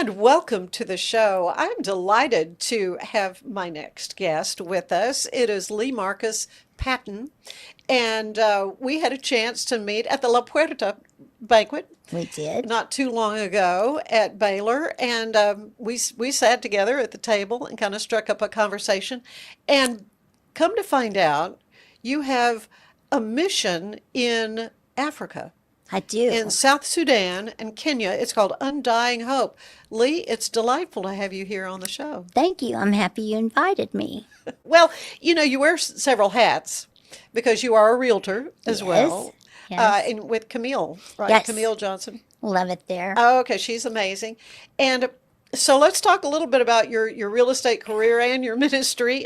And welcome to the show. I'm delighted to have my next guest with us. It is Leigh Marcus Patton, and we had a chance to meet at the La Puerta banquet We did. not too long ago at Baylor, and we sat together at the table and kind of struck up a conversation. And come to find out, you have a mission in Africa, I in do. South Sudan and Kenya. It's called Undying Hope. Leigh, it's delightful to have you here on the show. Thank you. I'm happy you invited me. Well, you wear several hats because you are a realtor as Yes. well, Yes. and with Camille, right? Yes. Camille Johnson. Love it there. Oh, okay, she's amazing. And so let's talk a little bit about your real estate career and your ministry.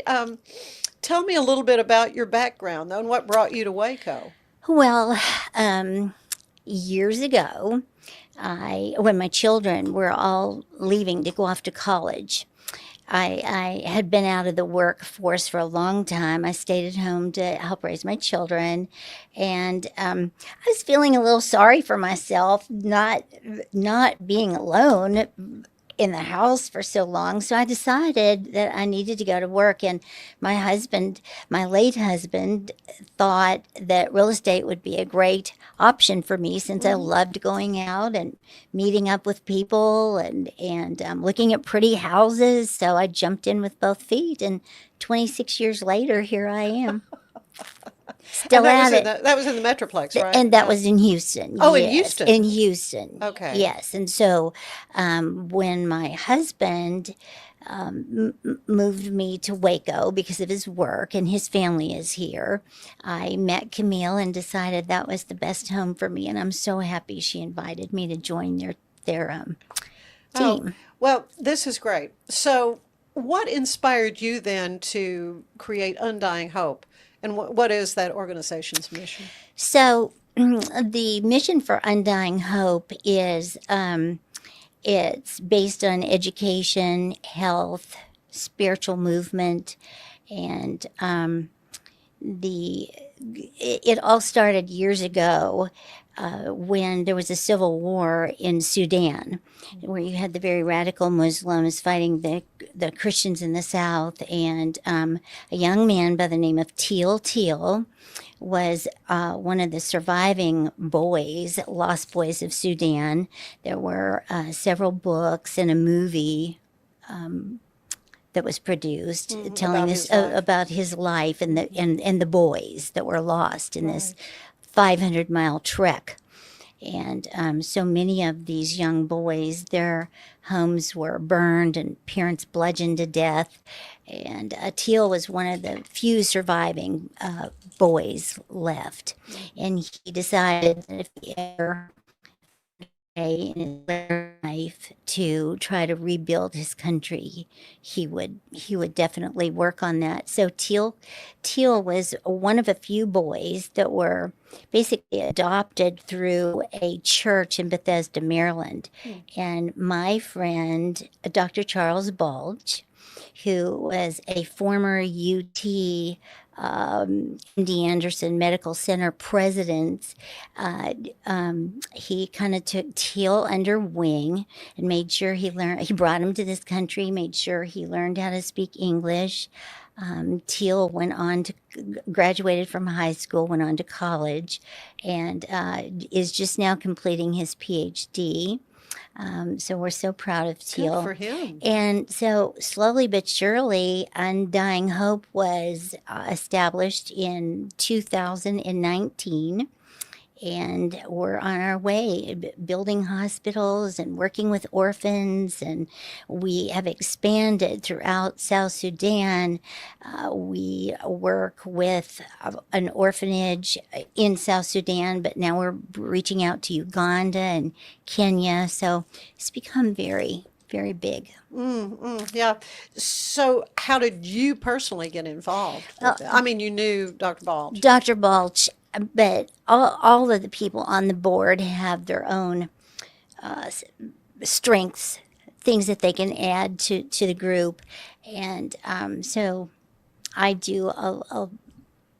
Tell me a little bit about your background, though, and what brought you to Waco. Well, um, years ago, when my children were all leaving to go off to college, I had been out of the workforce for a long time. I stayed at home to help raise my children, and I was feeling a little sorry for myself, not being alone in the house for so long. So I decided that I needed to go to work. And my husband, my late husband, thought that real estate would be a great option for me since I loved going out and meeting up with people and looking at pretty houses. So I jumped in with both feet. And 26 years later, here I am, And still at it. that was in the Metroplex, right? And that was in Houston. Oh, in Yes, Houston. in Houston. Okay. Yes. And so when my husband moved me to Waco because of his work and his family is here, I met Camille and decided that was the best home for me. And I'm so happy she invited me to join their Oh, team. well, this is great. So, what inspired you then to create Undying Hope? And what is that organization's mission? So the mission for Undying Hope is it's based on education, health, spiritual movement, and the it all started years ago when there was a civil war in Sudan, where you had the very radical Muslims fighting the Christians in the south, and a young man by the name of Teal was one of the surviving boys, lost boys of Sudan. There were several books and a movie that was produced telling About this his life. about his life and the boys that were lost in this Right. 500-mile trek. And so many of these young boys, their homes were burned and parents bludgeoned to death. And Teal was one of the few surviving boys left. And he decided that if he ever in his life to try to rebuild his country, he would definitely work on that. So Teal was one of a few boys that were basically adopted through a church in Bethesda, Maryland. And my friend, Dr. Charles Balch, who was a former UT MD Anderson Medical Center president, he kind of took Teal under wing and made sure he brought him to this country, made sure he learned how to speak English. Teal went on to graduated from high school, went on to college, and is just now completing his PhD. So we're so proud of Good Teal. for him. And so, slowly but surely, Undying Hope was established in 2019. And we're on our way, building hospitals and working with orphans. And we have expanded throughout South Sudan. We work with an orphanage in South Sudan, but now we're reaching out to Uganda and Kenya. So it's become very, very big. Yeah. So, how did you personally get involved with it? I mean, you knew Dr. Balch. Dr. Balch, but all of the people on the board have their own strengths, things that they can add to the group. And so I do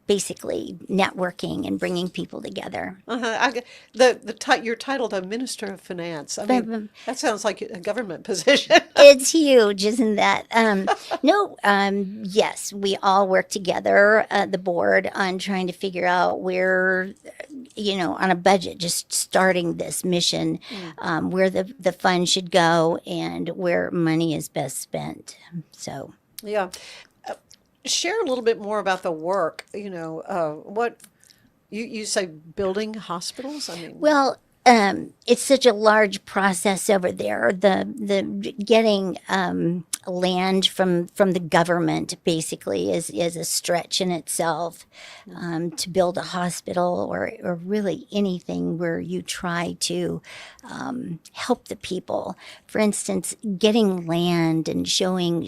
basically networking and bringing people together. You're titled a Minister of Finance. I mean, that sounds like a government position. It's huge, isn't that? No, yes, we all work together at the board on trying to figure out where, on a budget, just starting this mission, where the fund should go and where money is best spent. So, Yeah. Share a little bit more about the work. What you say building hospitals? I mean, well, it's such a large process over there. The getting land from the government basically is a stretch in itself. To build a hospital or really anything where you try to help the people. For instance, getting land and showing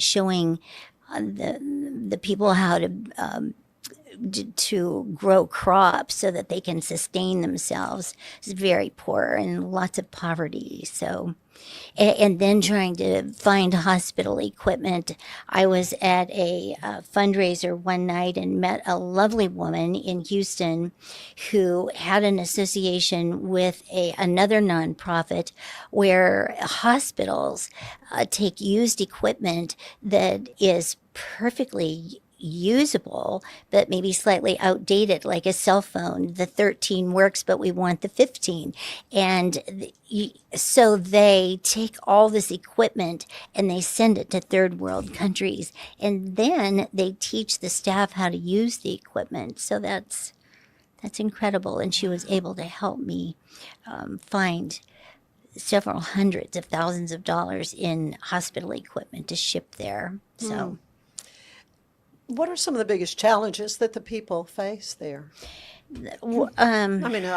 the people how to grow crops so that they can sustain themselves is very poor and lots of poverty. So, and then trying to find hospital equipment. I was at a fundraiser one night and met a lovely woman in Houston who had an association with another nonprofit where hospitals take used equipment that is perfectly usable, but maybe slightly outdated, like a cell phone. The 13 works, but we want the 15. And so they take all this equipment and they send it to third world countries. And then they teach the staff how to use the equipment. So that's incredible. And she was able to help me find several hundreds of thousands of dollars in hospital equipment to ship there. So. What are some of the biggest challenges that the people face there? I mean,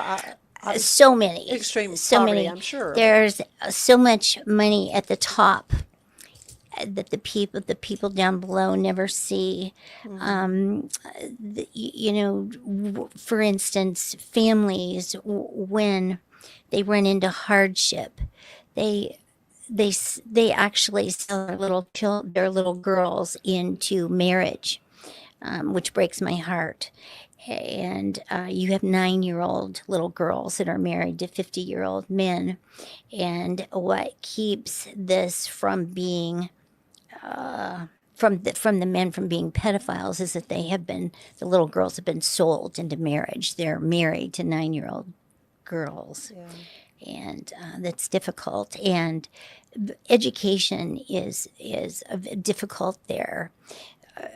So many. extreme So poverty, many. I'm sure. There's so much money at the top that the people down below never see. For instance, families when they run into hardship, they actually sell their little girls into marriage, which breaks my heart. And you have 9-year-old little girls that are married to 50-year-old men. And what keeps this from being from the men from being pedophiles is that the little girls have been sold into marriage. They're married to 9-year-old girls. Yeah. And that's difficult. And education is difficult there.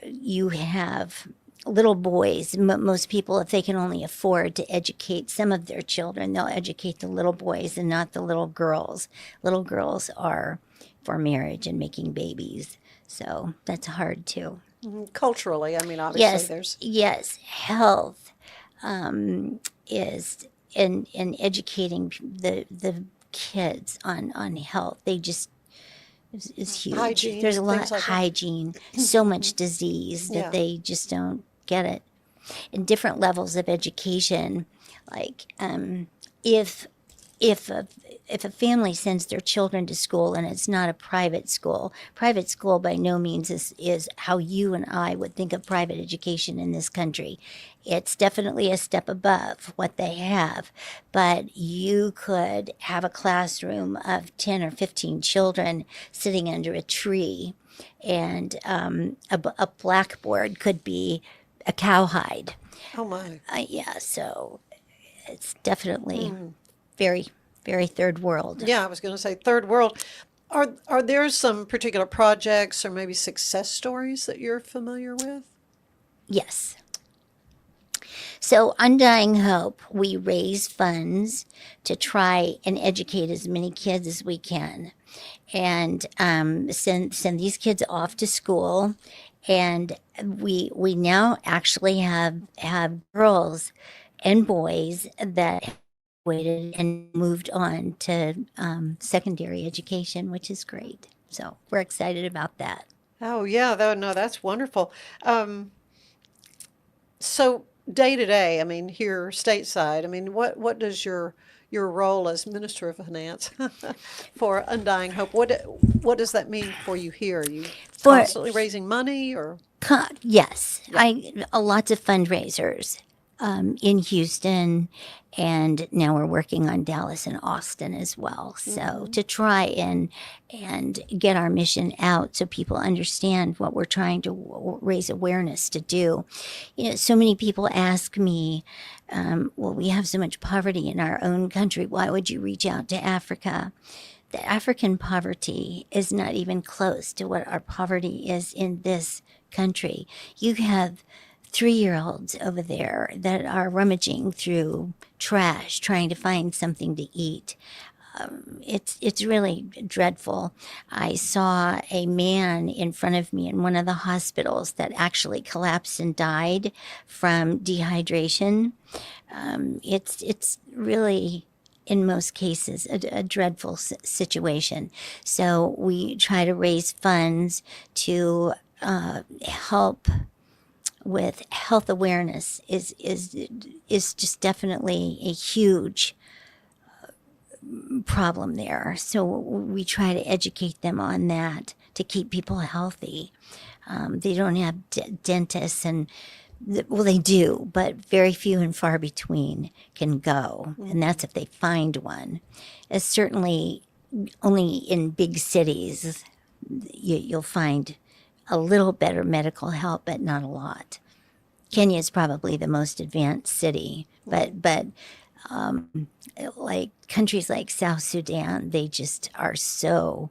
You have little boys. Most people, if they can only afford to educate some of their children, they'll educate the little boys and not the little girls. Little girls are for marriage and making babies. So that's hard too. Culturally, I mean, obviously, there's Yes, health is in educating the kids on health. They just is huge. Hygiene, There's a lot things like that. hygiene, so much disease that Yeah. they just don't get it. And different levels of education, like if a family sends their children to school and it's not a private school by no means is how you and I would think of private education in this country. It's definitely a step above what they have, but you could have a classroom of 10 or 15 children sitting under a tree, and a blackboard could be a cowhide. oh my. Yeah, so it's definitely very, very third world. Yeah, I was going to say third world. Are there some particular projects or maybe success stories that you're familiar with? Yes. So, Undying Hope, we raise funds to try and educate as many kids as we can, and send these kids off to school. And we now actually have girls and boys that graduated and moved on to secondary education, which is great. So we're excited about that. Oh yeah, no, that's wonderful. So day to day, I mean, here stateside, I mean, what does your role as Minister of Finance for Undying Hope, what does that mean for you here? Are you For constantly raising money or? Yes, lots of fundraisers in Houston, and now we're working on Dallas and Austin as well. So to try and get our mission out so people understand what we're trying to raise awareness to do. So many people ask me, well, we have so much poverty in our own country. Why would you reach out to Africa? The African poverty is not even close to what our poverty is in this country. You have 3-year-olds over there that are rummaging through trash trying to find something to eat. It's really dreadful. I saw a man in front of me in one of the hospitals that actually collapsed and died from dehydration. It's really, in most cases, a dreadful situation. So we try to raise funds to help with health awareness is just definitely a huge problem there. So we try to educate them on that to keep people healthy. They don't have dentists and well, they do, but very few and far between can go, and that's if they find one. It's certainly only in big cities you'll find a little better medical help, but not a lot. Kenya is probably the most advanced city, but like countries like South Sudan, they just are so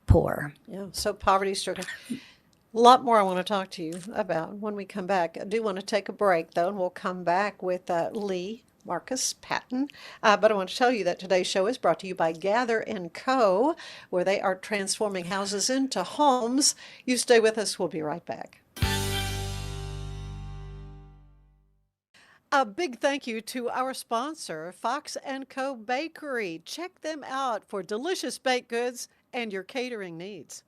poor. Yeah, so poverty stricken. A lot more I want to talk to you about when we come back. I do want to take a break, though, and we'll come back with Leigh Marcus Patton. But I want to tell you that today's show is brought to you by Gather & Co., where they are transforming houses into homes. You stay with us. We'll be right back. A big thank you to our sponsor, Fox & Co. Bakery. Check them out for delicious baked goods and your catering needs.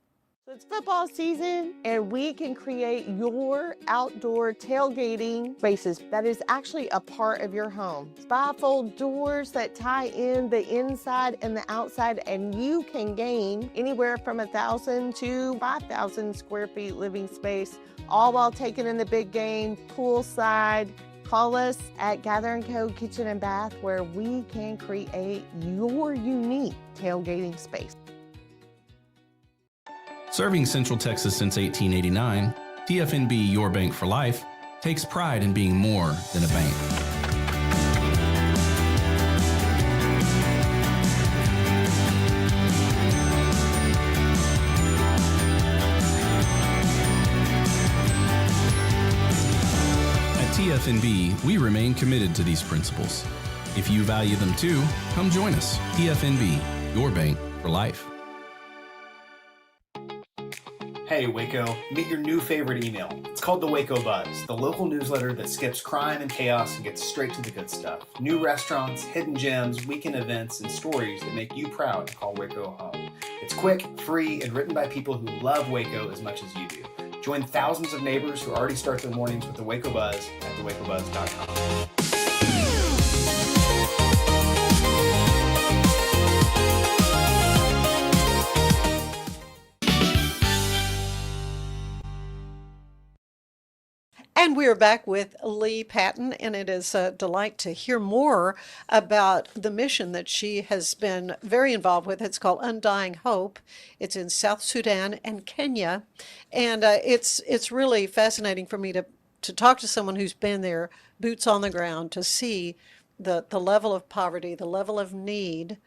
It's football season, and we can create your outdoor tailgating spaces that is actually a part of your home. Bifold doors that tie in the inside and the outside, and you can gain anywhere from 1,000 to 5,000 square feet living space, all while taking in the big game, poolside. Call us at Gather & Co. Kitchen and Bath, where we can create your unique tailgating space. Serving Central Texas since 1889, TFNB Your Bank for Life takes pride in being more than a bank. At TFNB, we remain committed to these principles. If you value them too, come join us. TFNB, Your Bank for Life. Hey Waco, meet your new favorite email. It's called the Waco Buzz, the local newsletter that skips crime and chaos and gets straight to the good stuff. New restaurants, hidden gems, weekend events, and stories that make you proud to call Waco home. It's quick, free, and written by people who love Waco as much as you do. Join thousands of neighbors who already start their mornings with the Waco Buzz at thewacobuzz.com. And we are back with Leigh Patton, and it is a delight to hear more about the mission that she has been very involved with. It's called Undying Hope. It's in South Sudan and Kenya, and it's really fascinating for me to talk to someone who's been there, boots on the ground, to see the level of poverty, the level of need.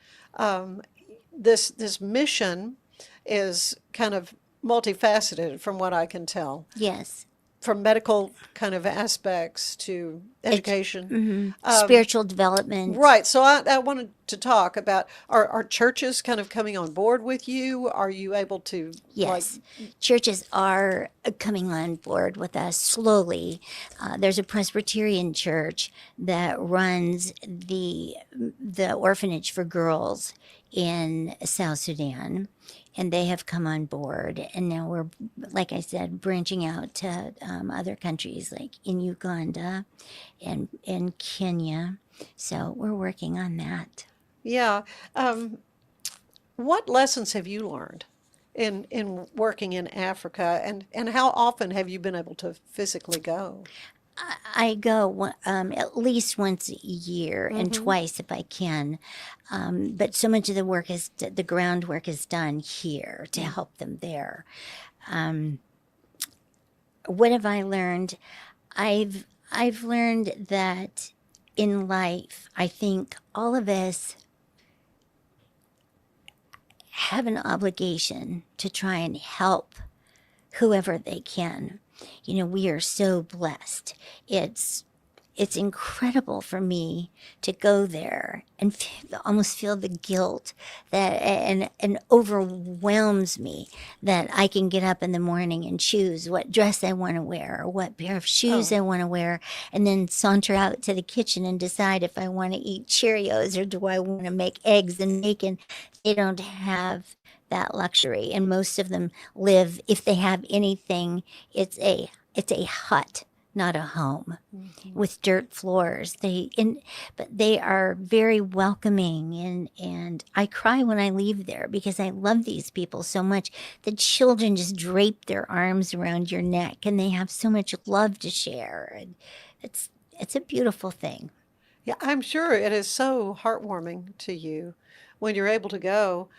This mission is kind of multifaceted, from what I can tell. Yes. From medical kind of aspects to education. Spiritual development. Right. So I wanted to talk about, are churches kind of coming on board with you? Are you able to? Yes. Churches are coming on board with us slowly. There's a Presbyterian church that runs the orphanage for girls in South Sudan, and they have come on board. And now we're, like I said, branching out to other countries like in Uganda and in Kenya. So we're working on that. Yeah. What lessons have you learned in working in Africa, and how often have you been able to physically go? I go at least once a year and Mm-hmm. twice if I can. But so much of the groundwork is done here to help them there. What have I learned? I've learned that in life, I think all of us have an obligation to try and help whoever they can. You know, we are so blessed. It's incredible for me to go there and almost feel the guilt that and overwhelms me that I can get up in the morning and choose what dress I want to wear or what pair of shoes I want to wear, and then saunter out to the kitchen and decide if I want to eat Cheerios or do I want to make eggs and bacon. They don't have that luxury, and most of them live, if they have anything, it's a hut, not a home, with dirt floors. But they are very welcoming, and I cry when I leave there because I love these people so much. The children just drape their arms around your neck, and they have so much love to share, and it's a beautiful thing. Yeah, I'm sure it is so heartwarming to you when you're able to go.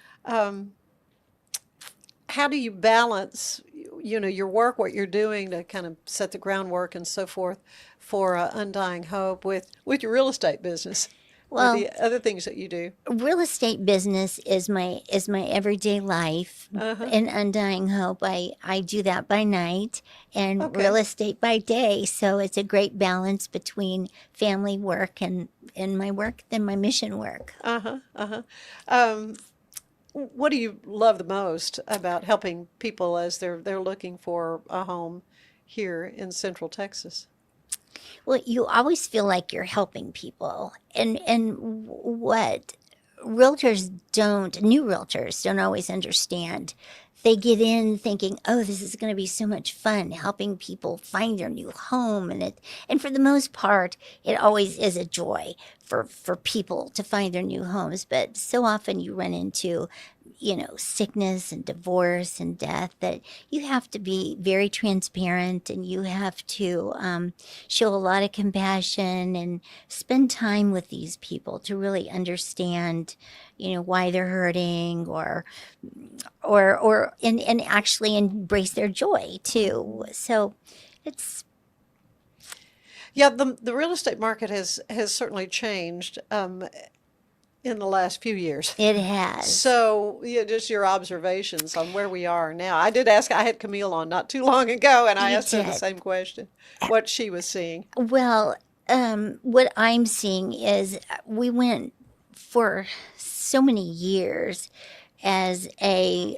How do you balance, your work, what you're doing to kind of set the groundwork and so forth for Undying Hope with your real estate business, with Well, the other things that you do? real estate business is my everyday life. In Undying Hope, I do that by night and Okay. real estate by day. So it's a great balance between family work and my work and my mission work. Uh-huh, uh-huh. Um, what do you love the most about helping people as they're looking for a home here in Central Texas? Well, you always feel like you're helping people, and what new realtors don't always understand. They get in thinking, "Oh, this is going to be so much fun, helping people find their new home," and for the most part, it always is a joy for people to find their new homes. But so often you run into, sickness and divorce and death, that you have to be very transparent, and you have to show a lot of compassion and spend time with these people to really understand, why they're hurting, and actually embrace their joy too. So it's Yeah, the real estate market has certainly changed in the last few years. it has. So, yeah, just your observations on where we are now. I did ask, I had Camille on not too long ago, and I You asked her the did. same question, what she was seeing. Well, what I'm seeing is we went for so many years as a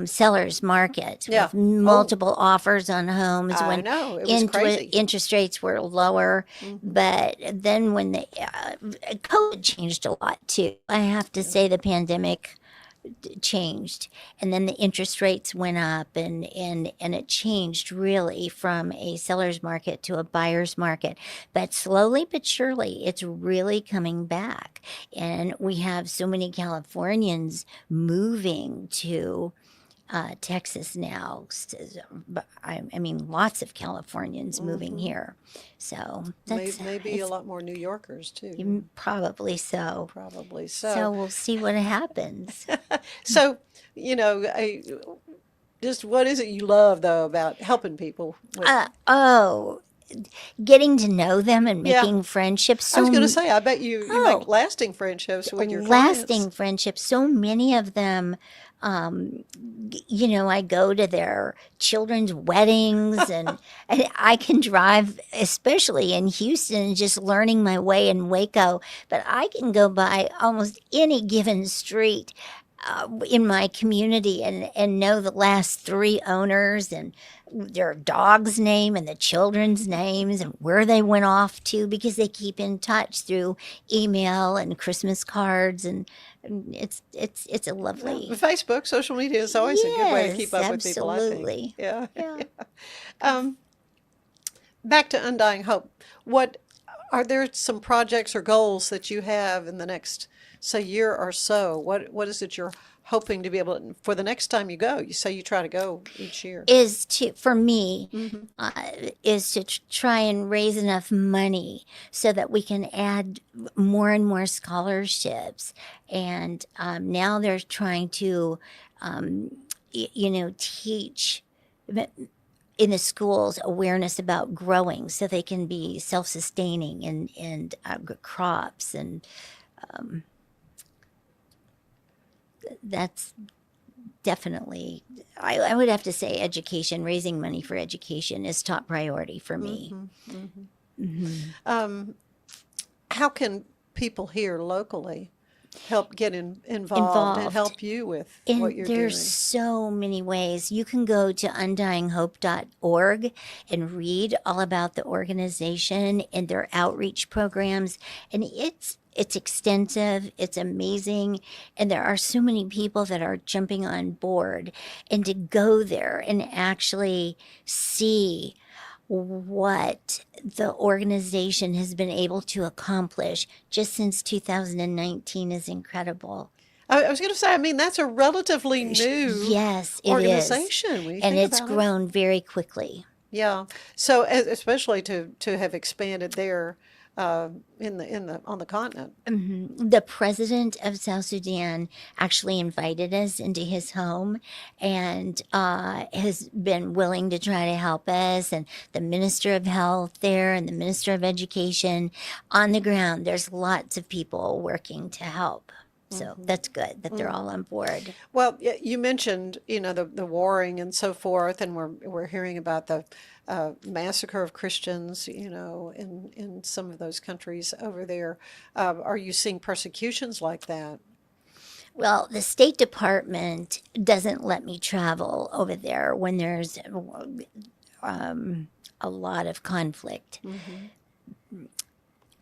seller's market Yeah. with multiple offers on homes I when know, it was crazy. interest rates were lower. But then when the COVID changed a lot too. I have to say the pandemic changed, and then the interest rates went up, and it changed really from a seller's market to a buyer's market. But slowly but surely it's really coming back, and we have so many Californians moving to Texas now. I mean, lots of Californians moving here, so that's Maybe a lot more New Yorkers too. probably so. Probably So so. we'll see what happens. So, just what is it you love though about helping people with? Getting to know them and Yeah. making friendships. I was going to say, I bet you Oh. make lasting friendships with your lasting clients. friendships. So many of them, I go to their children's weddings, and I can drive, especially in Houston, just learning my way in Waco, but I can go by almost any given street in my community and know the last three owners and their dog's name and the children's names and where they went off to, because they keep in touch through email and Christmas cards, and it's a lovely. Facebook, social media is always a good way to keep Yes, up with people, I think. absolutely. Yeah. Yeah. Back to Undying Hope. What are there some projects or goals that you have in the next, say, year or so? What is it you're hoping to be able to, for the next time you go, you say you try to go each year. Is to for me uh, is to try and raise enough money so that we can add more and more scholarships. And now they're trying to teach in the schools awareness about growing so they can be self-sustaining and crops, and that's definitely, I would have to say education, raising money for education is top priority for me. How can people here locally help get involved and help you with what And you're there's doing? so many ways. You can go to undyinghope.org and read all about the organization and their outreach programs. And it's extensive, it's amazing, and there are so many people that are jumping on board. And to go there and actually see what the organization has been able to accomplish just since 2019 is incredible. I was going to say, I mean, that's a relatively new Yes, it is. organization when you And think it's about it. grown very quickly. Yeah. So especially to have expanded there on the continent. The president of South Sudan actually invited us into his home and has been willing to try to help us. And the minister of health there and the minister of education on the ground, there's lots of people working to help. So that's good that they're all on board. Well, you mentioned, the warring and so forth, and we're hearing about the massacre of Christians, in some of those countries over there. Are you seeing persecutions like that? Well, the State Department doesn't let me travel over there when there's a lot of conflict.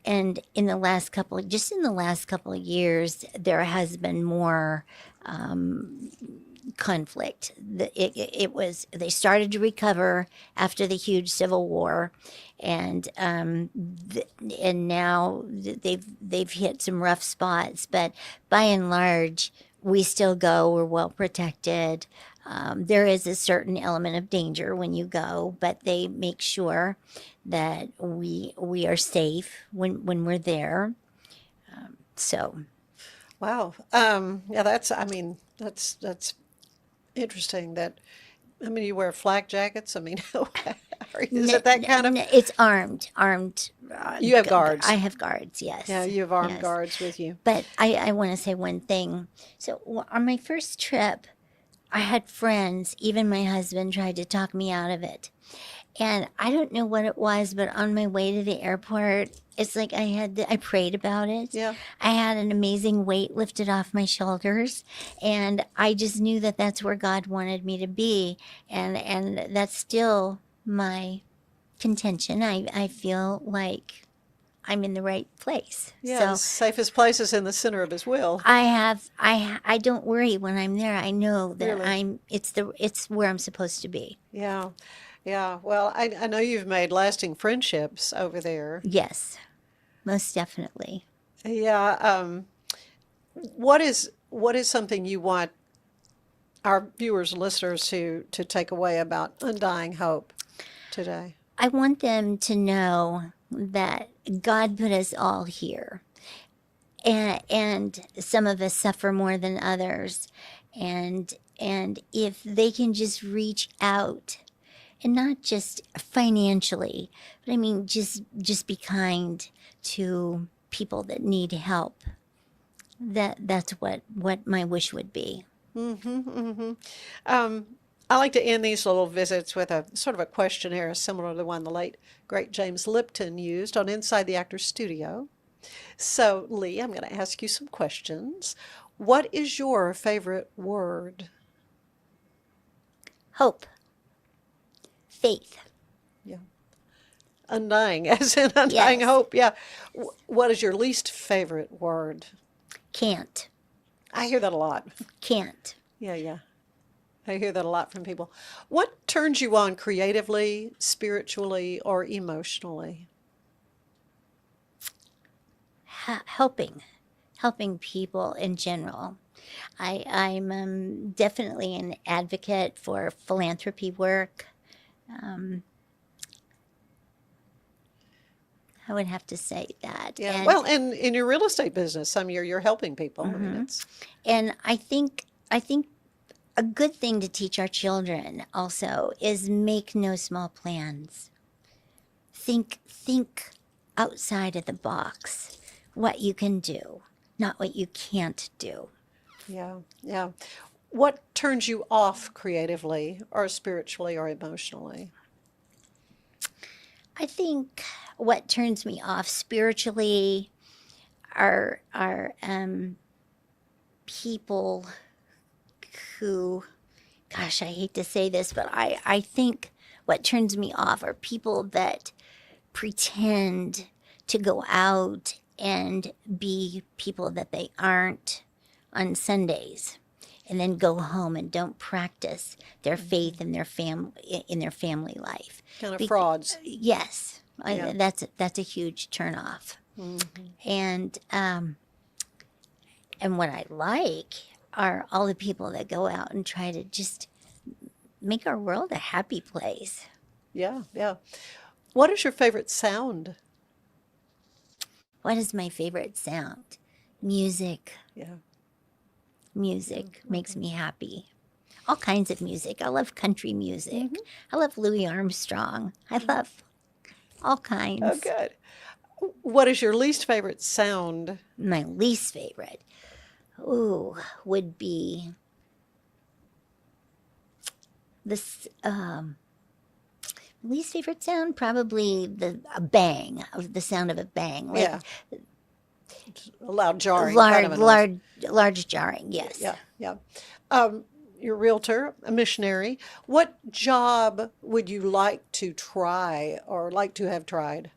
And in the last couple of years, there has been more conflict. They started to recover after the huge civil war, and now they've hit some rough spots. But by and large, we still go. We're well protected. There is a certain element of danger when you go, but they make sure that we are safe when we're there. So Wow. Yeah, that's interesting that, you wear flak jackets. Is it that kind of, it's armed. you have guards? I have guards. Yes. Yeah, you have armed Yes. guards with you. But I want to say one thing. So on my first trip, I had friends, even my husband tried to talk me out of it. And I don't know what it was, but on my way to the airport, it's like I prayed about it. Yeah. I had an amazing weight lifted off my shoulders, and I just knew that that's where God wanted me to be. And that's still my contention. I feel like I'm in the right place. Yeah, So the safest place is in the center of his will. I don't worry when I'm there. I know that Really? it's where I'm supposed to be. Yeah. Yeah. Well, I know you've made lasting friendships over there. Yes, most definitely. Yeah. What is something you want our viewers and listeners to take away about Undying Hope today? I want them to know that God put us all here. And some of us suffer more than others. And if they can just reach out, and not just financially, but I mean just be kind to people that need help. That's what my wish would be. I like to end these little visits with a sort of a questionnaire similar to the one the late, great James Lipton used on Inside the Actor's Studio. So, Leigh, I'm going to ask you some questions. What is your favorite word? Hope. Faith. Yeah. Undying, as in Undying Yes. Hope. Yeah. What is your least favorite word? Can't. I hear that a lot. Can't. Yeah. I hear that a lot from people. What turns you on creatively, spiritually, or emotionally? Helping people in general. I'm definitely an advocate for philanthropy work. Um, I would have to say that. Yeah. And, Well, and in your real estate business, some year you're helping people. I mean, Mhm. it's and I think a good thing to teach our children also is make no small plans. Think outside of the box, what you can do, not what you can't do. yeah, yeah. What turns you off creatively or spiritually or emotionally? I think what turns me off spiritually are people who, gosh, I hate to say this, but I think what turns me off are people that pretend to go out and be people that they aren't on Sundays and then go home and don't practice their faith in their family life. Kind of Be- frauds. Yes, Yeah. that's a huge turnoff. And what I like are all the people that go out and try to just make our world a happy place. Yeah, yeah. What is your favorite sound? What is my favorite sound? Music. Yeah. Music makes me happy. All kinds of music. I love country music. I love Louis Armstrong. I love all kinds. Oh, good. What is your least favorite sound? My least favorite, would be this. Least favorite sound, probably a bang, of the sound of a bang, like Yeah. A loud jarring kind of a noise. large jarring. Yes. Yeah, yeah. You're a realtor, a missionary. What job would you like to try or like to have tried?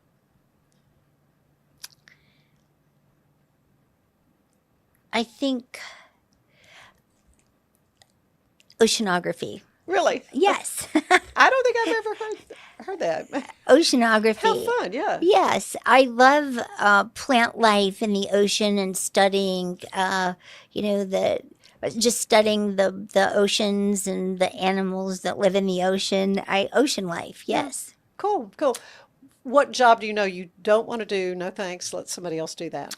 I think oceanography. Really? Yes. I don't think I've ever heard that. Oceanography. How fun, yeah. Yes, I love plant life in the ocean and studying, just studying the oceans and the animals that live in the ocean. Ocean life, yes. Cool, cool. What job do you know you don't want to do? No thanks. Let somebody else do that.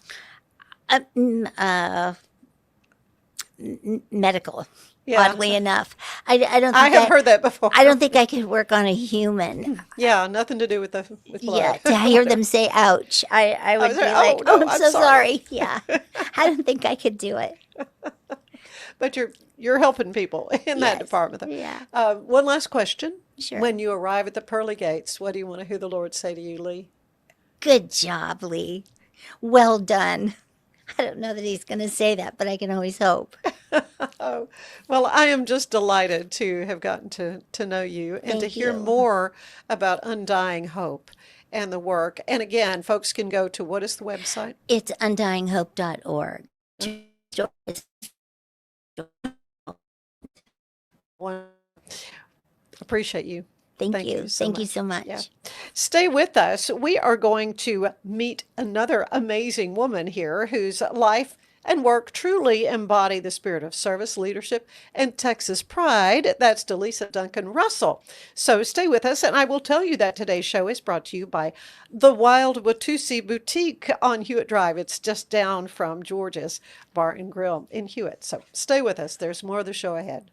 Medical. Yeah. Oddly enough, I don't. Think I have heard that before. I don't think I could work on a human. Yeah, nothing to do with with blood. Yeah, to hear them say "ouch," I would be sorry. like, Oh, no, I'm I'm so sorry." sorry. Yeah, I don't think I could do it. But you're helping people in that Yes, department. Though. yeah. One last question. Sure. When you arrive at the pearly gates, what do you want to hear the Lord say to you, Leigh? Good job, Leigh. Well done. I don't know that he's going to say that, but I can always hope. Oh, well, I am just delighted to have gotten to know you and to Thank hear you. more about Undying Hope and the work. And again, folks can go to, what is the website? It's undyinghope.org. Appreciate you. Thank Thank you. you so Thank you much. so much. Yeah. Stay with us. We are going to meet another amazing woman here whose life and work truly embody the spirit of service, leadership, and Texas pride. That's DeLisa Duncan Russell. So stay with us, and I will tell you that today's show is brought to you by the Wild Watusi Boutique on Hewitt Drive. It's just down from George's Bar and Grill in Hewitt. So stay with us. There's more of the show ahead.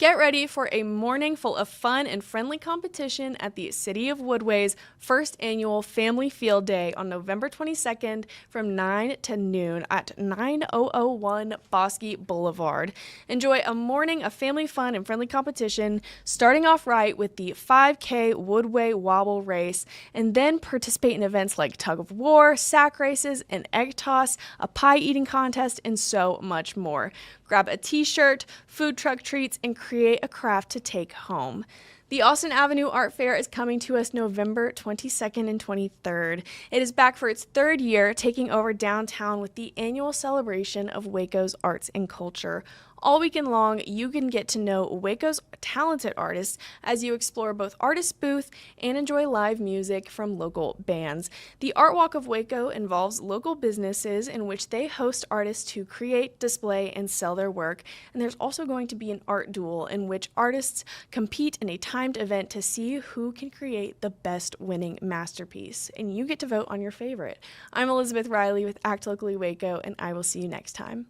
Get ready for a morning full of fun and friendly competition at the City of Woodway's first annual Family Field Day on November 22nd from 9 to noon at 9001 Bosque Boulevard. Enjoy a morning of family fun and friendly competition, starting off right with the 5K Woodway Wobble Race, and then participate in events like tug of war, sack races, an egg toss, a pie eating contest, and so much more. Grab a t-shirt, food truck treats, and create a craft to take home. The Austin Avenue Art Fair is coming to us November 22nd and 23rd. It is back for its third year, taking over downtown with the annual celebration of Waco's arts and culture. All weekend long, you can get to know Waco's talented artists as you explore both artist booth and enjoy live music from local bands. The Art Walk of Waco involves local businesses in which they host artists to create, display, and sell their work. And there's also going to be an art duel in which artists compete in a timed event to see who can create the best winning masterpiece. And you get to vote on your favorite. I'm Elizabeth Riley with Act Locally Waco, and I will see you next time.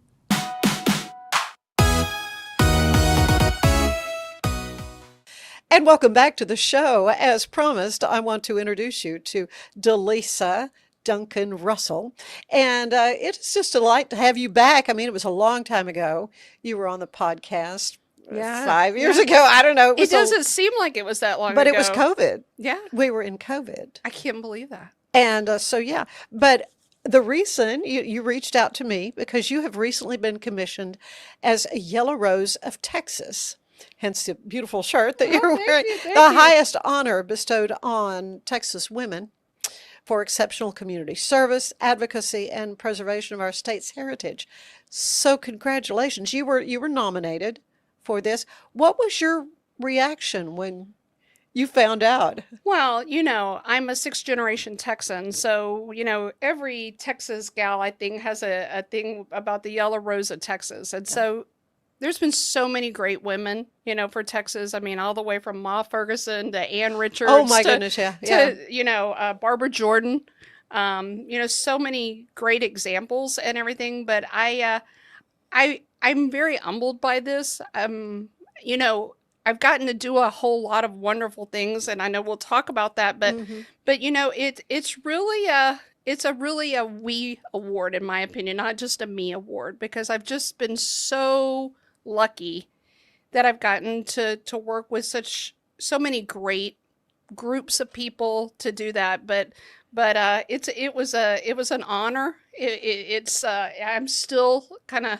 And welcome back to the show. As promised, I want to introduce you to DeLisa Duncan Russell. And it is just a delight to have you back. I mean, it was a long time ago. You were on the podcast 5 years ago. I don't know. It doesn't seem like it was that long but ago. it was COVID. Yeah. We were in COVID. I can't believe that. And yeah. But the reason you reached out to me because you have recently been commissioned as a Yellow Rose of Texas. Hence the beautiful shirt that you're wearing. Thank The you. highest honor bestowed on Texas women for exceptional community service, advocacy, and preservation of our state's heritage. So congratulations. You were nominated for this. What was your reaction when you found out? Well, I'm a sixth-generation Texan, so, every Texas gal, I think, has a thing about the Yellow Rose of Texas. And so there's been so many great women, for Texas. I mean, all the way from Ma Ferguson to Ann Richards. Oh, my goodness, yeah. To, Barbara Jordan. So many great examples and everything. But I'm very humbled by this. I've gotten to do a whole lot of wonderful things, and I know we'll talk about that. But it's really a we award, in my opinion, not just a me award, because I've just been so lucky that I've gotten to work with so many great groups of people to do that. But it was an honor. I'm still kind of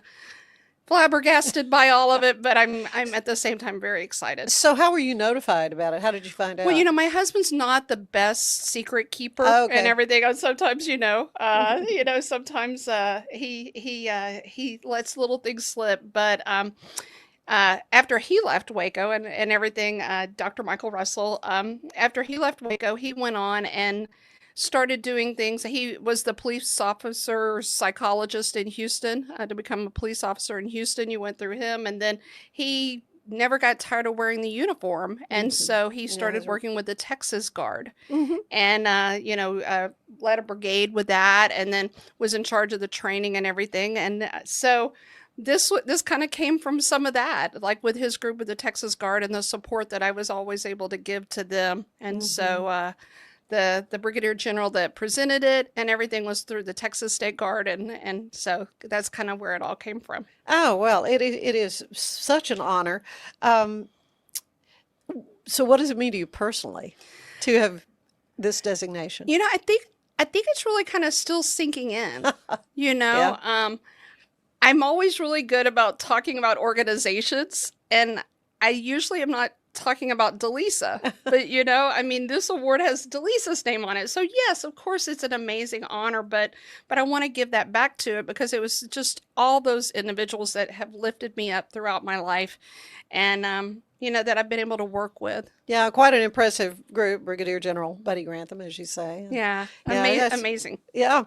flabbergasted by all of it, but I'm at the same time very excited. So how were you notified about it? How did you find out? Well, my husband's not the best secret keeper and everything. And sometimes, sometimes he lets little things slip. But after he left Waco and everything, Dr. Michael Russell, after he left Waco, he went on and started doing things. He was the police officer psychologist in Houston. To become a police officer in Houston, you went through him, and then he never got tired of wearing the uniform, and so he started working with the Texas Guard, and led a brigade with that, and then was in charge of the training and everything. And so this kind of came from some of that, like with his group with the Texas Guard and the support that I was always able to give to them. And so the brigadier general that presented it and everything was through the Texas State Guard, and so that's kind of where it all came from. Oh, well, it is such an honor. So what does it mean to you personally to have this designation? I think it's really kind of still sinking in. I'm always really good about talking about organizations, and I usually am not talking about DeLisa, but this award has DeLisa's name on it. So yes, of course it's an amazing honor, but I want to give that back to it because it was just all those individuals that have lifted me up throughout my life and, that I've been able to work with. Yeah, quite an impressive group, Brigadier General Buddy Grantham, as you say. Yeah, amazing. Yeah.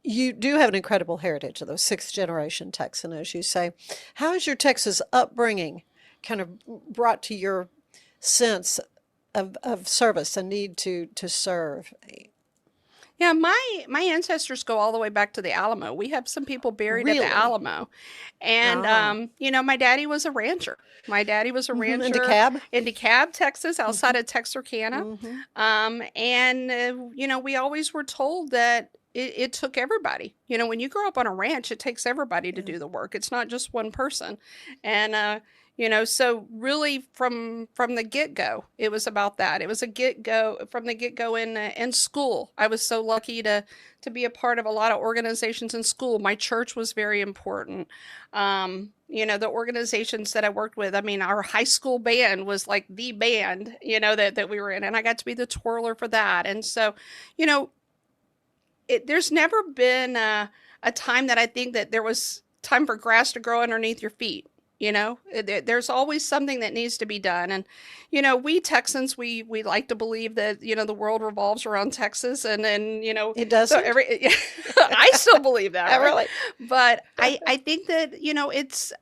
You do have an incredible heritage of those sixth generation Texan, as you say. How has your Texas upbringing kind of brought to your sense of service and need to serve? Yeah, my ancestors go all the way back to the Alamo. We have some people buried at Really? the Alamo. And my daddy was a rancher. My daddy was a In rancher DeKalb? in DeKalb, Texas, outside of Texarkana. We always were told that it took everybody. When you grow up on a ranch, it takes everybody to do the work. It's not just one person. And so really from the get-go, it was about that. It was a get-go from the get-go in school. I was so lucky to be a part of a lot of organizations in school. My church was very important. The organizations that I worked with, I mean, our high school band was like the band, that we were in, and I got to be the twirler for that. And so, there's never been a time that I think that there was time for grass to grow underneath your feet. There's always something that needs to be done. And, we Texans, we like to believe that, the world revolves around Texas and It doesn't? so I still believe that. Right? Really? But I think that,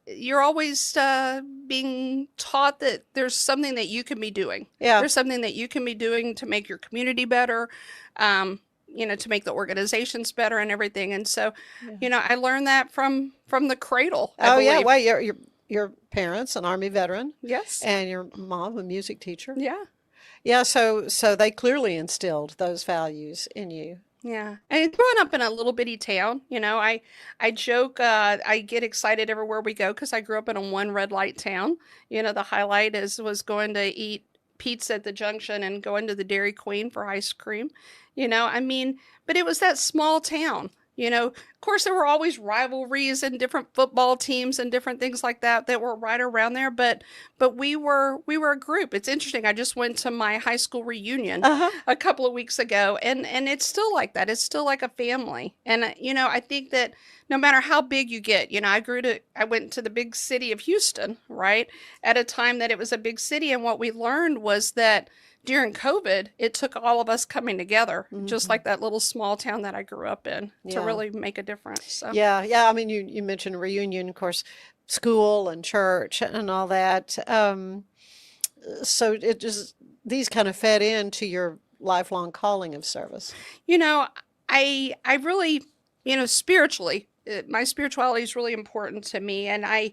you're always being taught that there's something that you can be doing. Yeah. There's something that you can be doing to make your community better. To make the organizations better and everything. And so, I learned that from the cradle. I believe. Well, your parents, an Army veteran. Yes. And your mom, a music teacher. Yeah. Yeah, so they clearly instilled those values in you. Yeah. And growing up in a little bitty town, I joke, I get excited everywhere we go because I grew up in a one red light town. The highlight was going to eat pizza at the junction and going to the Dairy Queen for ice cream. But it was that small town. Of course, there were always rivalries and different football teams and different things like that were right around there. But we were a group. It's interesting. I just went to my high school reunion a couple of weeks ago, and it's still like that. It's still like a family. And I think that no matter how big you get, I went to the big city of Houston, right, at a time that it was a big city, and what we learned was that during COVID, it took all of us coming together, just like that little small town that I grew up in, to really make a difference. So. Yeah. I mean, you mentioned reunion, of course, school and church and all that. So it just, these kind of fed into your lifelong calling of service. I really, spiritually, my spirituality is really important to me, and I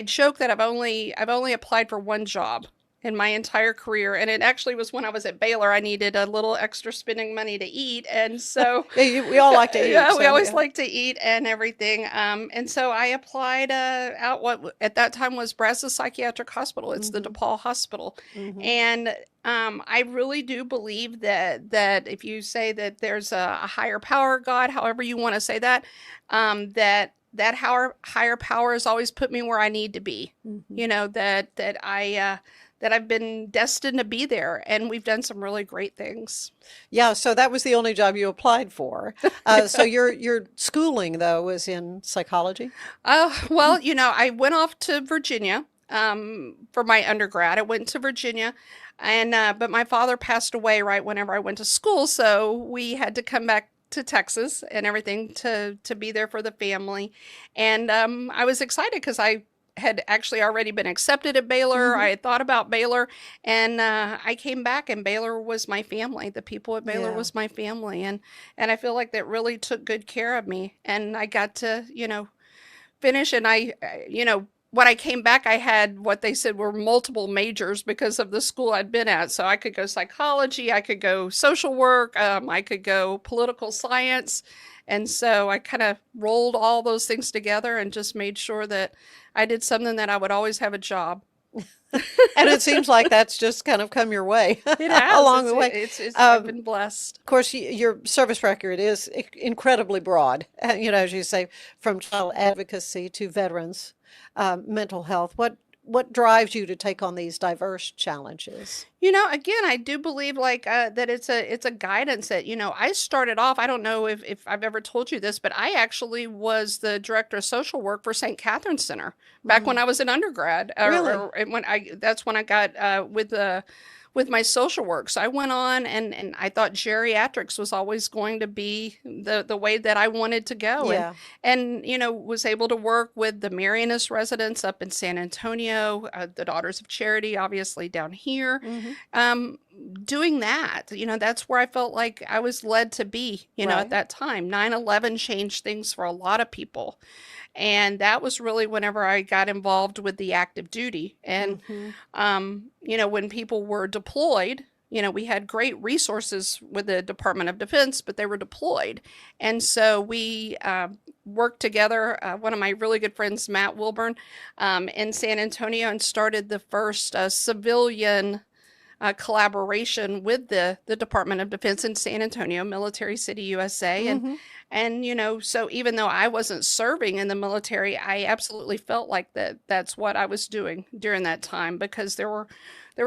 joke that I've only applied for one job in my entire career. And it actually was when I was at Baylor. I needed a little extra spending money to eat. And so we all like to eat. Yeah, we always like to eat and everything. And so I applied out what at that time was Brazos Psychiatric Hospital. It's the DePaul Hospital. And I really do believe that if you say that there's a higher power, God, however you want to say that, that higher power has always put me where I need to be. That I've been destined to be there, and we've done some really great things. Yeah, so that was the only job you applied for. So your schooling, though, was in psychology? Well, I went off to Virginia for my undergrad. I went to Virginia, and but my father passed away right whenever I went to school, so we had to come back to Texas and everything to be there for the family. And I was excited because I had actually already been accepted at Baylor. I had thought about Baylor, and I came back, and Baylor was my family. The people at Baylor was my family, and I feel like that really took good care of me. And I got to, finish, and when I came back, I had what they said were multiple majors because of the school I'd been at. So I could go psychology, I could go social work, I could go political science. And so I kind of rolled all those things together and just made sure that I did something that I would always have a job. And it seems like that's just kind of come your way. It has. Along the way. I've been blessed. Of course, your service record is incredibly broad. As you say, from child advocacy to veterans, mental health. What drives you to take on these diverse challenges? Again, I do believe that it's a guidance that, I started off, I don't know if I've ever told you this, but I actually was the director of social work for St. Catherine's Center back when I was an undergrad. Really? That's when I got with my social work. So I went on and I thought geriatrics was always going to be the way that I wanted to go. Yeah. And was able to work with the Marianas residents up in San Antonio, the Daughters of Charity, obviously down here. doing that, that's where I felt like I was led to be, at that time. 9/11 changed things for a lot of people. And that was really whenever I got involved with the active duty. And, when people were deployed, we had great resources with the Department of Defense, but they were deployed. And so we worked together. One of my really good friends, Matt Wilburn, in San Antonio, and started the first civilian collaboration with the Department of Defense in San Antonio, Military City, USA. And so even though I wasn't serving in the military, I absolutely felt like that's what I was doing during that time, because there were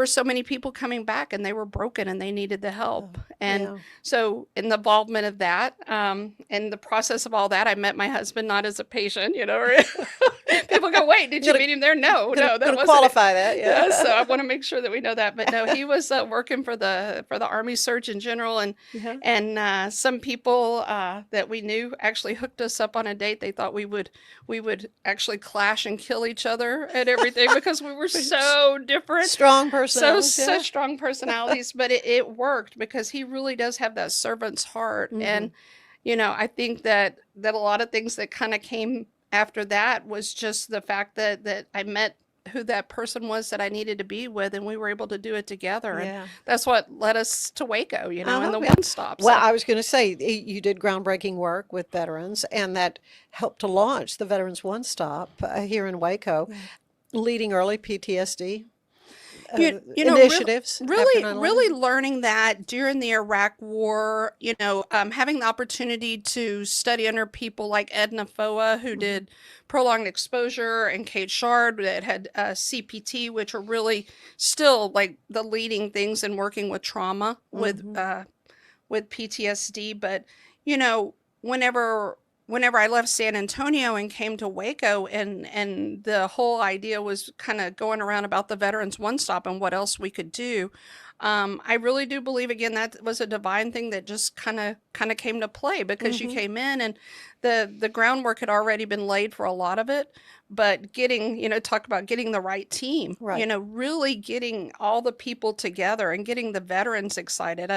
so many people coming back and they were broken and they needed the help. So in the involvement of that, in the process of all that, I met my husband, not as a patient, or people go, wait, did you meet him there? No, that wasn't qualify that. Yeah. So I want to make sure that we know that. But no, he was working for the Army Surgeon General, and some people that we knew actually hooked us up on a date. They thought we would actually clash and kill each other and everything because we were so different. Strong personalities. Such strong personalities, but it worked because he really does have that servant's heart. And, I think that a lot of things that kind of came after that was just the fact that I met who that person was that I needed to be with, and we were able to do it together. And that's what led us to Waco, and the One Stop. Well, I was going to say, you did groundbreaking work with veterans, and that helped to launch the Veterans One Stop here in Waco, leading early PTSD initiatives. Really learning that during the Iraq War, having the opportunity to study under people like Edna Foa, who did prolonged exposure, and Kate Shard that had CPT, which are really still like the leading things in working with trauma with PTSD. But, whenever I left San Antonio and came to Waco, and the whole idea was kind of going around about the Veterans One Stop and what else we could do, I really do believe, again, that was a divine thing that just kind of came to play, because you came in and the groundwork had already been laid for a lot of it. But getting, talk about getting the right team, really getting all the people together and getting the veterans excited.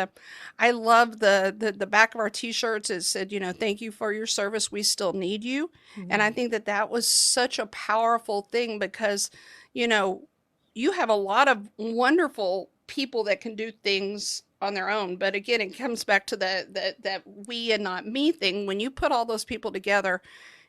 I love the back of our T-shirts. It said, thank you for your service. We still need you. And I think that was such a powerful thing, because, you have a lot of wonderful people that can do things on their own. But again, it comes back to that we and not me thing. When you put all those people together,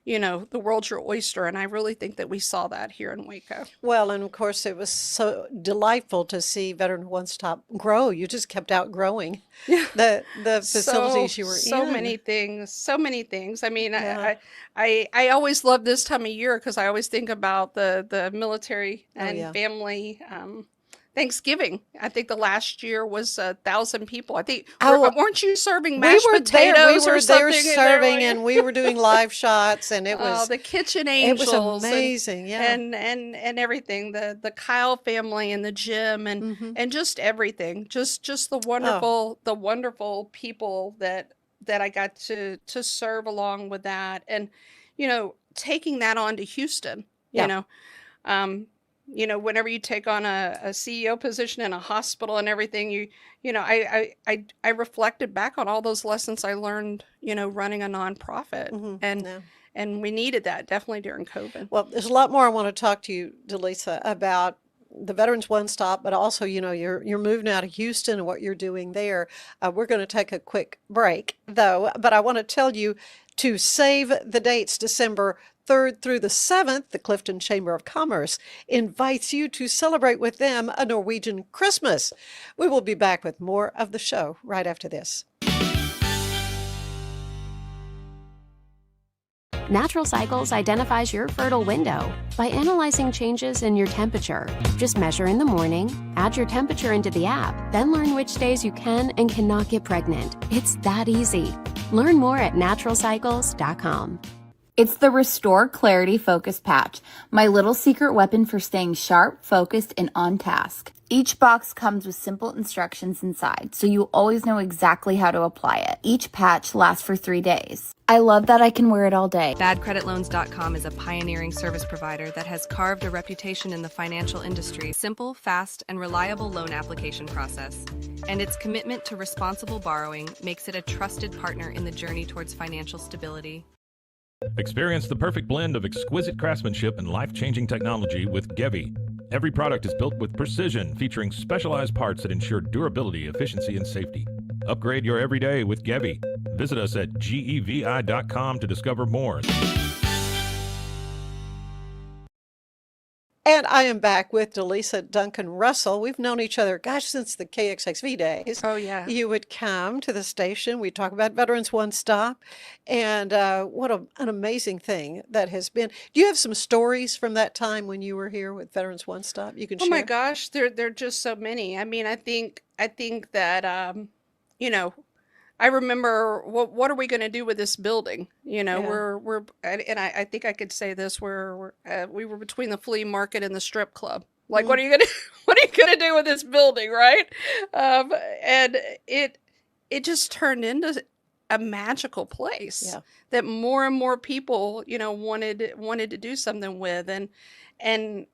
the world's your oyster. And I really think that we saw that here in Waco. Well, and of course, it was so delightful to see Veteran One Stop grow. You just kept outgrowing the facilities you were in. So many things. I mean, I always love this time of year, because I always think about the military and family Thanksgiving. I think the last year was 1,000 people. I think, weren't you serving mashed potatoes or something? We were there serving, and we were doing live shots, and it was the kitchen angels. It was amazing, and everything. The Kyle family and the Jim and just everything. Just the wonderful people that I got to serve along with that, and taking that on to Houston. Whenever you take on a CEO position in a hospital and everything, I reflected back on all those lessons I learned, running a nonprofit, and we needed that definitely during COVID. Well, there's a lot more I want to talk to you, DeLisa, about the Veterans One Stop, but also, you're moving out of Houston and what you're doing there. We're going to take a quick break, though, but I want to tell you to save the dates. December 3rd through the 7th, the Clifton Chamber of Commerce invites you to celebrate with them a Norwegian Christmas. We will be back with more of the show right after this. Natural Cycles identifies your fertile window by analyzing changes in your temperature. Just measure in the morning, add your temperature into the app, then learn which days you can and cannot get pregnant. It's that easy. Learn more at naturalcycles.com. It's the Restore Clarity Focus Patch, my little secret weapon for staying sharp, focused, and on task. Each box comes with simple instructions inside, so you always know exactly how to apply it. Each patch lasts for 3 days. I love that I can wear it all day. BadCreditLoans.com is a pioneering service provider that has carved a reputation in the financial industry. Simple, fast, and reliable loan application process. And its commitment to responsible borrowing makes it a trusted partner in the journey towards financial stability. Experience the perfect blend of exquisite craftsmanship and life-changing technology with Gevi. Every product is built with precision, featuring specialized parts that ensure durability, efficiency, and safety. Upgrade your everyday with Gevi. Visit us at gevi.com to discover more. And I am back with DeLisa Duncan Russell. We've known each other, gosh, since the KXXV days. Oh, yeah. You would come to the station. We'd talk about Veterans One Stop. And what an amazing thing that has been. Do you have some stories from that time when you were here with Veterans One Stop you can share? Oh my gosh, there are just so many. I mean, I think that you know, I remember what are we going to do with this building? You know, Yeah. I think I could say this, we were between the flea market and the strip club. Like, what are you gonna what are you gonna do with this building, right? And it just turned into a magical place Yeah. that more and more people, you know, wanted to do something with. And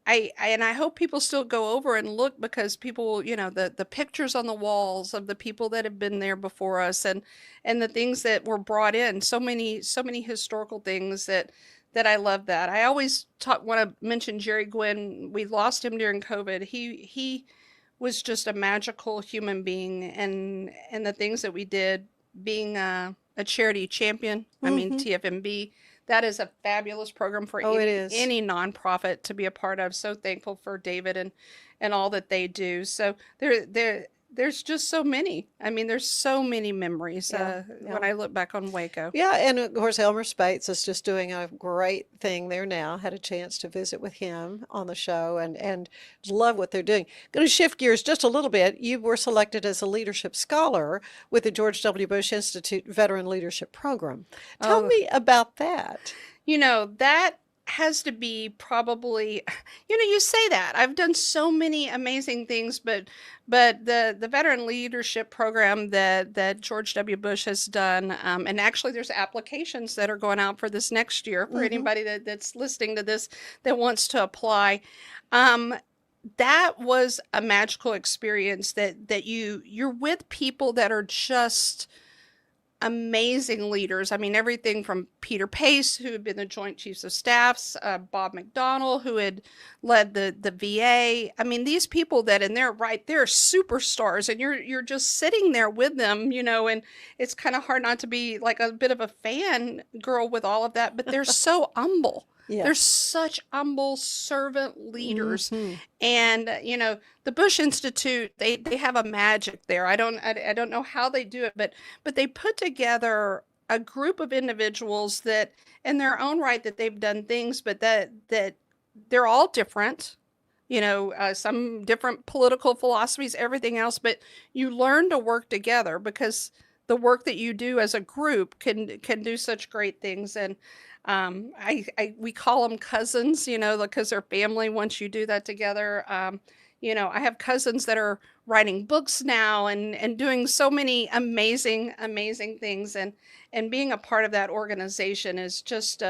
I hope people still go over and look, because people, you know, the pictures on the walls of the people that have been there before us, and the things that were brought in, so many historical things that I love. That I always want to mention Jerry Gwynn. We lost him during COVID. He was just a magical human being, and the things that we did, being a charity champion. I mean, TFMB. That is a fabulous program for Oh, it is. any nonprofit to be a part of. So thankful for David and all that they do. So there's just so many. I mean, there's so many memories when I look back on Waco. Yeah, and of course, Elmer Spates is just doing a great thing there now. Had a chance to visit with him on the show, and love what they're doing. Going to shift gears just a little bit. You were selected as a leadership scholar with the George W. Bush Institute Veteran Leadership Program. Tell me about that. You know, that has to be probably, you know, you say that I've done so many amazing things, but the veteran leadership program that George W. Bush has done, and actually there's applications that are going out for this next year for anybody that's listening to this that wants to apply. That was a magical experience that you're with people that are just amazing leaders. I mean, everything from Peter Pace, who had been the Joint Chiefs of Staffs, Bob McDonnell, who had led the VA. I mean, these people that, and they're superstars, and you're just sitting there with them, you know, and it's kind of hard not to be like a bit of a fan girl with all of that, but they're so humble. Yeah. They're such humble servant leaders. And, you know, the Bush Institute, they have a magic there. I don't know how they do it, but they put together a group of individuals that in their own right that they've done things, but that they're all different, you know, some different political philosophies, everything else, but you learn to work together, because the work that you do as a group can do such great things. And we call them cousins, you know, because they're family once you do that together. You know, I have cousins that are writing books now and doing so many amazing things, and being a part of that organization is just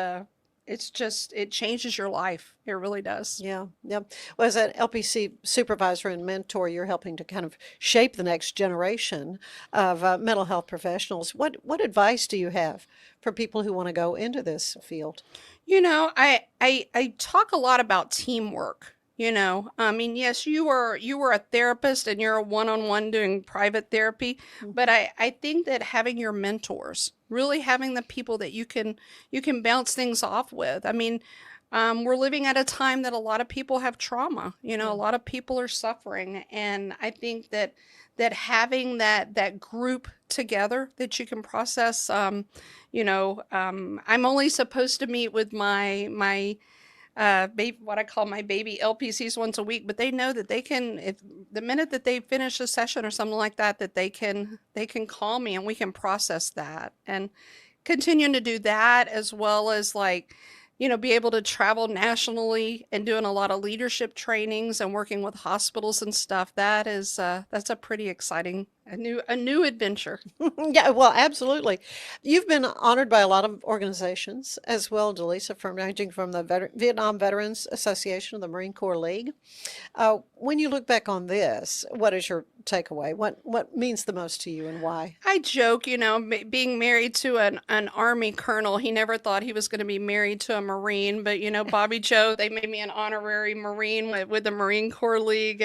it changes your life. It really does. Yeah. Well, as an LPC supervisor and mentor, you're helping to kind of shape the next generation of mental health professionals. What advice do you have for people who want to go into this field? You know, I talk a lot about teamwork. You know, I mean, yes, you were a therapist and you're a one-on-one doing private therapy, but I think that having your mentors, really having the people that you can bounce things off with. I mean, we're living at a time that a lot of people have trauma. You know, a lot of people are suffering, and I think that having that group together that you can process. You know, I'm only supposed to meet with my what I call my baby LPCs once a week, but they know that they can, if the minute that they finish a session or something like that, that they can call me and we can process that. And continuing to do that, as well as like, be able to travel nationally and doing a lot of leadership trainings and working with hospitals and stuff. That's a pretty exciting, a new adventure. Yeah, well, absolutely. You've been honored by a lot of organizations as well, DeLisa, from ranging from the Vietnam Veterans Association of the Marine Corps League. When you look back on this, what is your takeaway? What means the most to you and why? I joke, being married to an Army colonel, he never thought he was going to be married to a Marine. But, Bobby Joe, they made me an honorary Marine with the Marine Corps League.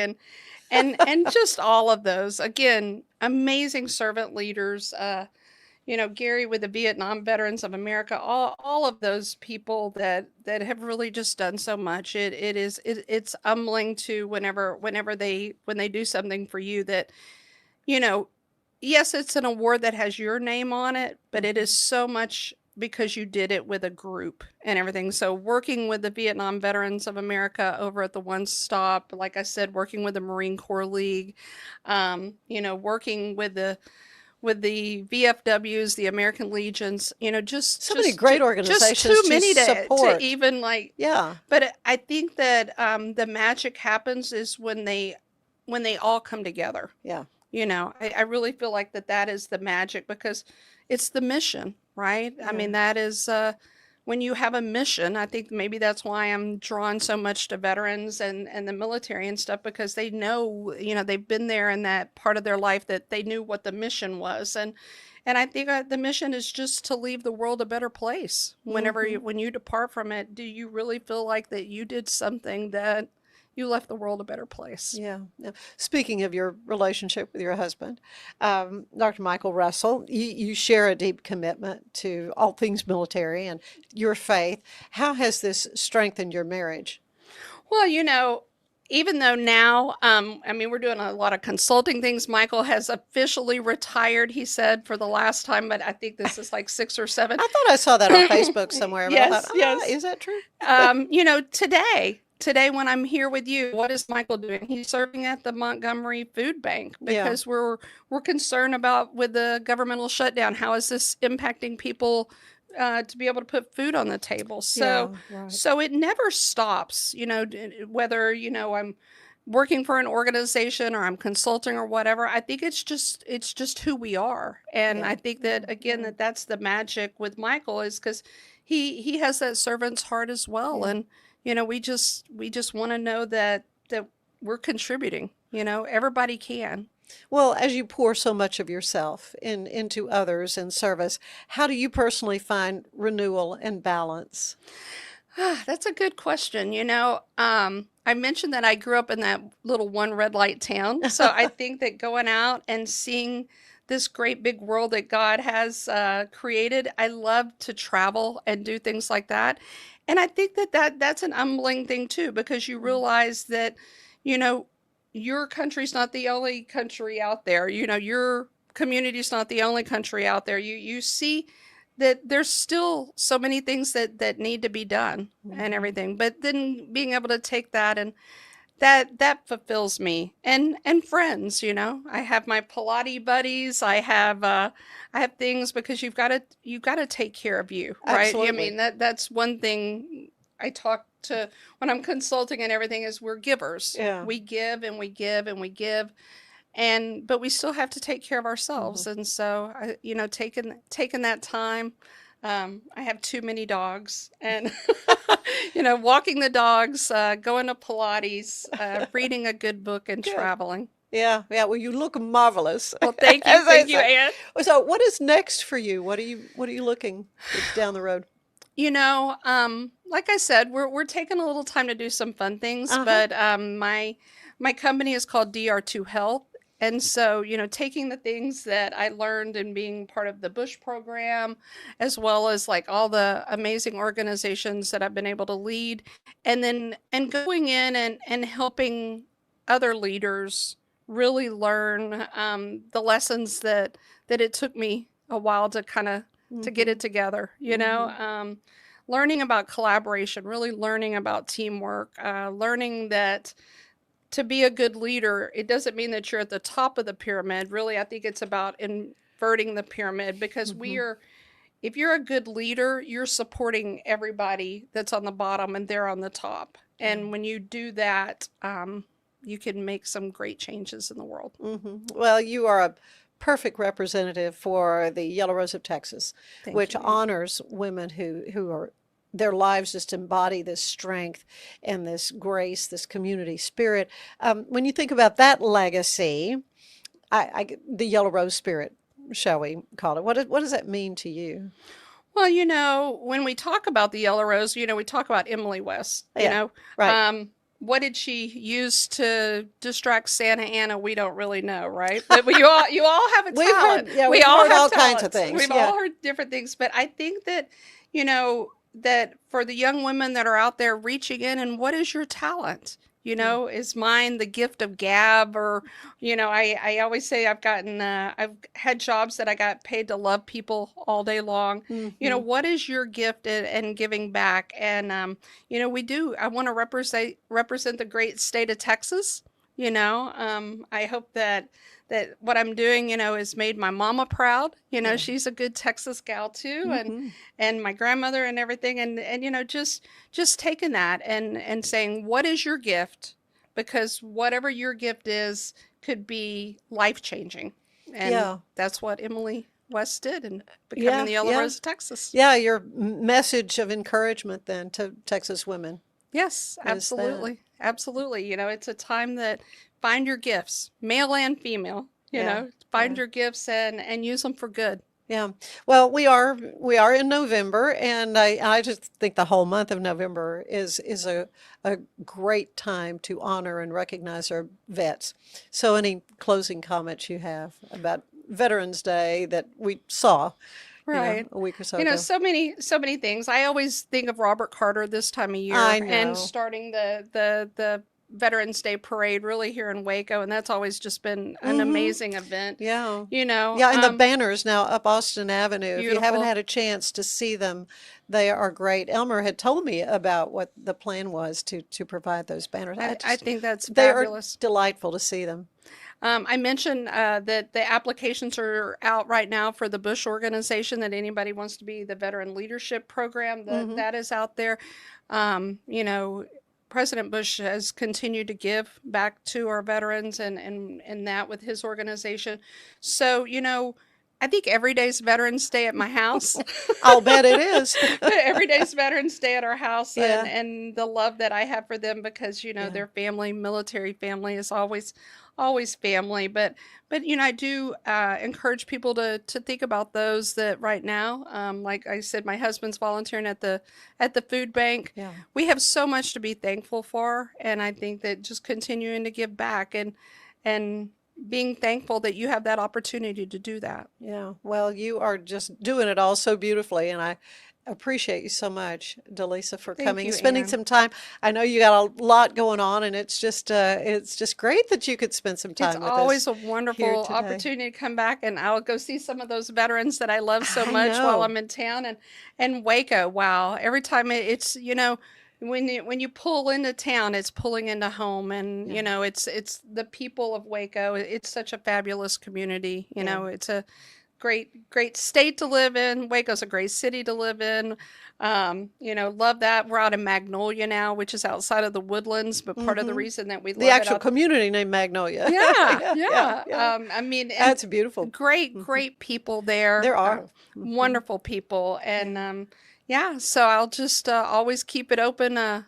And just all of those, again, amazing servant leaders, Gary with the Vietnam Veterans of America, all of those people that have really just done so much. It's humbling to whenever they do something for you that, yes, it's an award that has your name on it, but it is so much because you did it with a group and everything. So working with the Vietnam Veterans of America over at the One Stop, like I said, working with the Marine Corps League, working with the VFWs, the American Legions, just many great organizations, just too many to support. even like, Yeah. But I think that the magic happens is when they all come together. Yeah. I really feel like that is the magic, because it's the mission, right? Yeah. I mean, that is when you have a mission. I think maybe that's why I'm drawn so much to veterans and the military and stuff, because they know, they've been there in that part of their life that they knew what the mission was. And I think the mission is just to leave the world a better place. Whenever when you depart from it, do you really feel like that you did something that you left the world a better place? Yeah. Speaking of your relationship with your husband, Dr. Michael Russell, you share a deep commitment to all things military and your faith. How has this strengthened your marriage? Well, even though now, we're doing a lot of consulting things. Michael has officially retired, he said, for the last time, but I think this is like 6 or 7. I thought I saw that on Facebook somewhere. But Yes, I thought, yes. Is that true? Today when I'm here with you, what is Michael doing? He's serving at the Montgomery Food Bank, because we're concerned about, with the governmental shutdown, how is this impacting people to be able to put food on the table. So so it never stops, whether I'm working for an organization or I'm consulting or whatever. I think it's just who we are. And I think that, again, that's the magic with Michael, is because he has that servant's heart as well. And we just want to know that we're contributing. Everybody can. Well, as you pour so much of yourself into others in service, how do you personally find renewal and balance? That's a good question. I mentioned that I grew up in that little one red light town. So I think that going out and seeing this great big world that God has created, I love to travel and do things like that. And I think that's an humbling thing too, because you realize that, your country's not the only country out there. Your community's not the only country out there. You see that there's still so many things that need to be done and everything. But then being able to take that, and that fulfills me. And friends, I have my Pilates buddies. I have things, because you've got to take care of you, right? Absolutely. I mean, that's one thing I talk to when I'm consulting and everything, is we're givers. Yeah. We give and we give and we give. But we still have to take care of ourselves. And so, taking that time, I have too many dogs, and, walking the dogs, going to Pilates, reading a good book, and traveling. Yeah. Well, you look marvelous. Well, thank you. Thank you, Ann. So what is next for you? What are you looking down the road? Like I said, we're taking a little time to do some fun things, but my company is called DR2 Health. And so, taking the things that I learned in being part of the Bush program, as well as like all the amazing organizations that I've been able to lead, and going in and helping other leaders really learn the lessons that it took me a while to kind of to get it together, learning about collaboration, really learning about teamwork, learning that to be a good leader, it doesn't mean that you're at the top of the pyramid. Really, I think it's about inverting the pyramid, because we are, if you're a good leader, you're supporting everybody that's on the bottom and they're on the top. And when you do that, you can make some great changes in the world. Well, you are a perfect representative for the Yellow Rose of Texas, which honors women who are, their lives just embody this strength and this grace, this community spirit. When you think about that legacy, the Yellow Rose spirit, shall we call it, what does that mean to you? Well, when we talk about the Yellow Rose, we talk about Emily West, right. What did she use to distract Santa Anna? We don't really know, right? But you all have a talent. We've all heard all talents. kinds of things. We've all heard different things. But I think that, that for the young women that are out there reaching in, and what is your talent? Is mine the gift of gab? Or, I always say I've had jobs that I got paid to love people all day long. What is your gift in giving back? And, I want to represent the great state of Texas. I hope that what I'm doing, has made my mama proud. She's a good Texas gal too. And my grandmother and everything. And just taking that and saying, what is your gift? Because whatever your gift is could be life-changing. And that's what Emily West did in becoming the Yellow Rose of Texas. Yeah, your message of encouragement then to Texas women. Yes, absolutely. Absolutely. It's a time that find your gifts, male and female, find your gifts and use them for good. Yeah. Well, we are in November, and I just think the whole month of November is a great time to honor and recognize our vets. So any closing comments you have about Veterans Day that we saw right a week or so ago? So many things. I always think of Robert Carter this time of year. I know. And starting the Veterans Day parade really here in Waco, and that's always just been an amazing event. Yeah. And the banners now up Austin Avenue. Beautiful. If you haven't had a chance to see them, they are great. Elmer had told me about what the plan was to provide those banners. I think that's fabulous. They are delightful to see them. I mentioned that the applications are out right now for the Bush organization, that anybody wants to be the Veteran Leadership Program, that is out there. President Bush has continued to give back to our veterans and that with his organization. So, I think every day's Veterans Day at my house. I'll bet it is. Every day's Veterans Day at our house, and the love that I have for them, because, their family, military family, is always family. But I do encourage people to think about those that right now, like I said, my husband's volunteering at the food bank. Yeah. We have so much to be thankful for, and I think that just continuing to give back and being thankful that you have that opportunity to do that. Yeah. Well, you are just doing it all so beautifully, and I appreciate you so much, DeLisa, for coming and spending some time. I know you got a lot going on, and it's just great that you could spend some time with us. It's always a wonderful opportunity to come back, and I'll go see some of those veterans that I love so much while I'm in town. And Waco, wow, every time it's when you pull into town, it's pulling into home, and it's the people of Waco. It's such a fabulous community. It's a great state to live in. Waco's a great city to live in. Love that. We're out in Magnolia now, which is outside of the Woodlands, but part of the reason that we love the actual community named Magnolia. Yeah. That's beautiful. Great people there. There are wonderful people, and so I'll just always keep it open.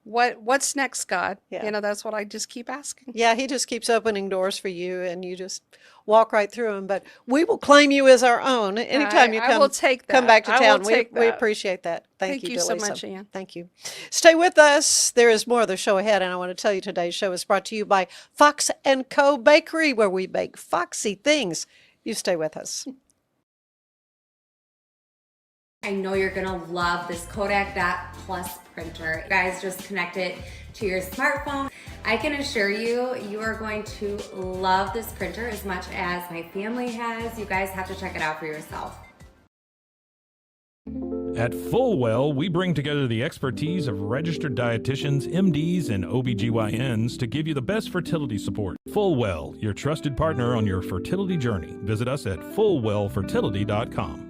What's next, God? Yeah. That's what I just keep asking. Yeah, he just keeps opening doors for you, and you just walk right through them. But we will claim you as our own anytime you come. I will take that. Come back to town. We appreciate that. Thank you, so DeLisa. much, Ann. Thank you. Stay with us. There is more of the show ahead, and I want to tell you today's show is brought to you by Fox & Co. Bakery, where we bake foxy things. You stay with us. I know you're gonna love this Kodak Dot Plus printer. You guys just connect it to your smartphone. I can assure you, you are going to love this printer as much as my family has. You guys have to check it out for yourself. At Fullwell, we bring together the expertise of registered dietitians, MDs, and OBGYNs to give you the best fertility support. Fullwell, your trusted partner on your fertility journey. Visit us at fullwellfertility.com.